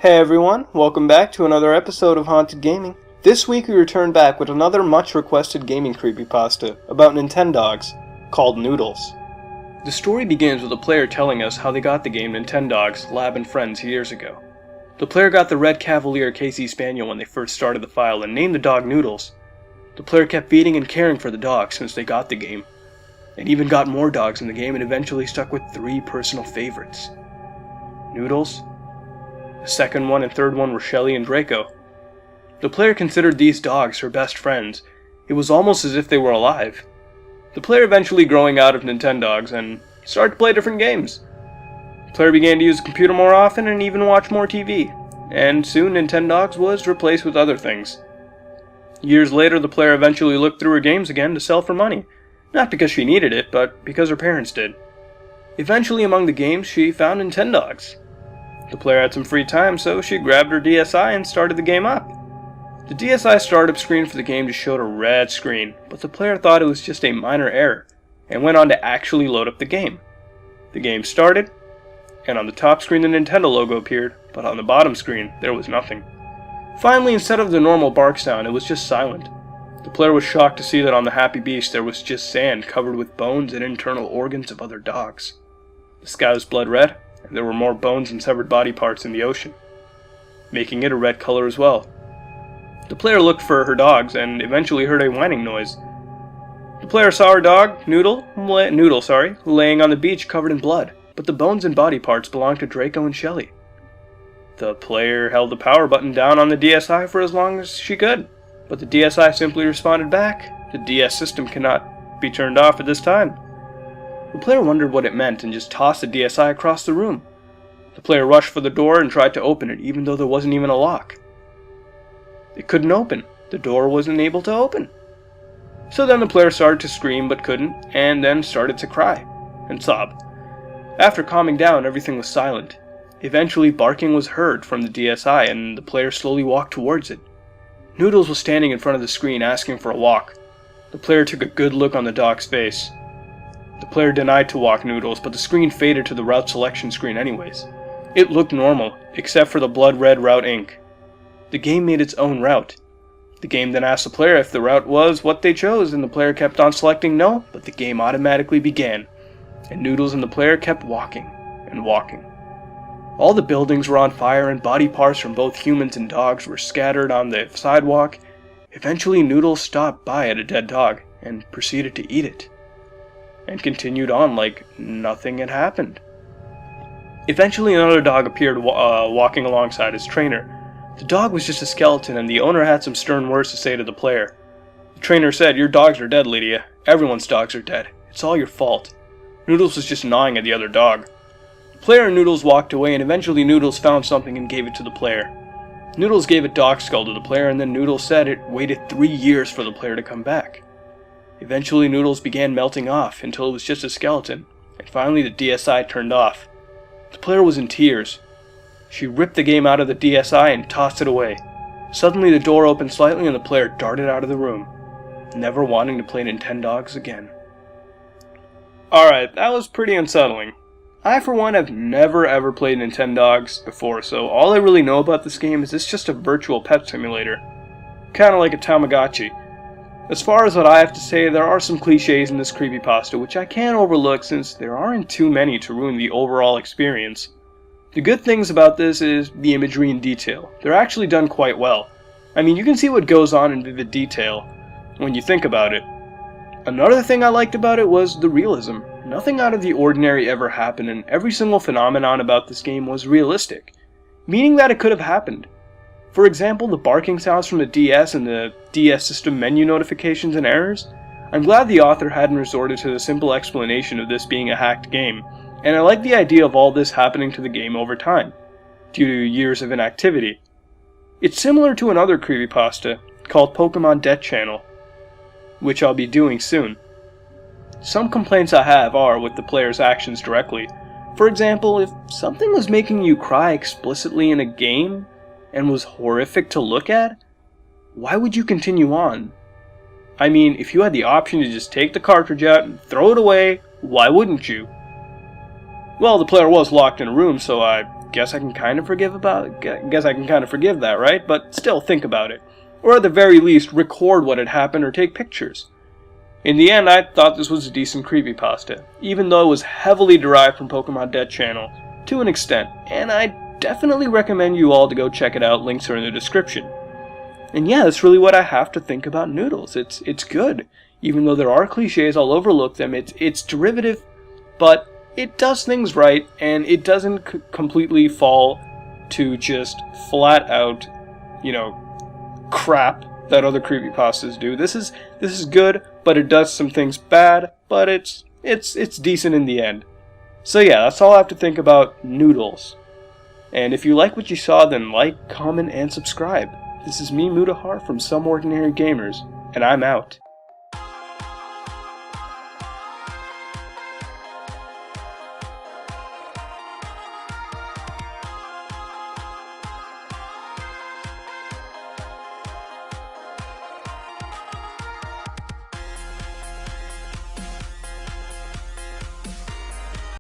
Hey everyone, welcome back to another episode of Haunted Gaming. This week we return back with another much requested gaming creepypasta about Nintendogs, called Noodles. The story begins with a player telling us how they got the game Nintendogs, Lab and Friends years ago. The player got the Red Cavalier KC Spaniel when they first started the file and named the dog Noodles. The player kept feeding and caring for the dog since they got the game, and even got more dogs in the game and eventually stuck with 3 personal favorites. Noodles, the second one and third one were Shelly and Draco. The player considered these dogs her best friends. It was almost as if they were alive. The player eventually growing out of Nintendogs and started to play different games. The player began to use the computer more often and even watch more TV, and soon Nintendogs was replaced with other things. Years later, the player eventually looked through her games again to sell for money, not because she needed it, but because her parents did. Eventually, among the games, she found Nintendogs. The player had some free time, so she grabbed her DSi and started the game up. The DSi startup screen for the game just showed a red screen, but the player thought it was just a minor error, and went on to actually load up the game. The game started, and on the top screen the Nintendo logo appeared, but on the bottom screen there was nothing. Finally, instead of the normal bark sound, it was just silent. The player was shocked to see that on the Happy Beach there was just sand covered with bones and internal organs of other dogs. The sky was blood red, and there were more bones and severed body parts in the ocean, making it a red color as well. The player looked for her dogs and eventually heard a whining noise. The player saw her dog, Noodle, laying on the beach covered in blood, but the bones and body parts belonged to Draco and Shelly. The player held the power button down on the DSi for as long as she could, but the DSi simply responded back, "The DS system cannot be turned off at this time." The player wondered what it meant and just tossed the DSi across the room. The player rushed for the door and tried to open it, even though there wasn't even a lock. It couldn't open. The door wasn't able to open. So then the player started to scream but couldn't, and then started to cry and sob. After calming down, everything was silent. Eventually, barking was heard from the DSi, and the player slowly walked towards it. Noodles was standing in front of the screen asking for a walk. The player took a good look on the dog's face. The player denied to walk Noodles, but the screen faded to the route selection screen anyways. It looked normal, except for the blood red route ink. The game made its own route. The game then asked the player if the route was what they chose, and the player kept on selecting no, but the game automatically began, and Noodles and the player kept walking and walking. All the buildings were on fire and body parts from both humans and dogs were scattered on the sidewalk. Eventually Noodles stopped by at a dead dog and proceeded to eat it, and continued on like nothing had happened. Eventually another dog appeared walking alongside his trainer. The dog was just a skeleton, and the owner had some stern words to say to the player. The trainer said, "Your dogs are dead, Lydia. Everyone's dogs are dead. It's all your fault." Noodles was just gnawing at the other dog. The player and Noodles walked away, and eventually Noodles found something and gave it to the player. Noodles gave a dog skull to the player, and then Noodles said it waited 3 years for the player to come back. Eventually Noodles began melting off until it was just a skeleton, and finally the DSi turned off. The player was in tears. She ripped the game out of the DSi and tossed it away. Suddenly the door opened slightly and the player darted out of the room, never wanting to play Nintendogs again. Alright, that was pretty unsettling. I for one have never ever played Nintendogs before, so all I really know about this game is it's just a virtual pet simulator. Kinda like a Tamagotchi. As far as what I have to say, there are some cliches in this creepypasta which I can't overlook since there aren't too many to ruin the overall experience. The good things about this is the imagery and detail. They're actually done quite well. I mean, you can see what goes on in vivid detail when you think about it. Another thing I liked about it was the realism. Nothing out of the ordinary ever happened, and every single phenomenon about this game was realistic, meaning that it could have happened. For example, the barking sounds from the DS and the DS system menu notifications and errors. I'm glad the author hadn't resorted to the simple explanation of this being a hacked game, and I like the idea of all this happening to the game over time, due to years of inactivity. It's similar to another creepypasta called Pokemon Death Channel, which I'll be doing soon. Some complaints I have are with the player's actions directly. For example, if something was making you cry explicitly in a game, and was horrific to look at, why would you continue on? I mean, if you had the option to just take the cartridge out and throw it away, why wouldn't you? Well, the player was locked in a room, so I guess I can kind of forgive that, right? But still, think about it. Or at the very least, record what had happened or take pictures. In the end, I thought this was a decent creepypasta, even though it was heavily derived from Pokemon Dead Channel, to an extent, and I definitely recommend you all to go check it out, links are in the description. And yeah, that's really what I have to think about Noodles. It's good. Even though there are cliches, I'll overlook them. It's derivative, but it does things right, and it doesn't completely fall to just flat out, crap that other creepypastas do. This is good, but it does some things bad, but it's decent in the end. So yeah, that's all I have to think about Noodles. And if you like what you saw, then like, comment, and subscribe. This is me, Mudahar, from Some Ordinary Gamers, and I'm out.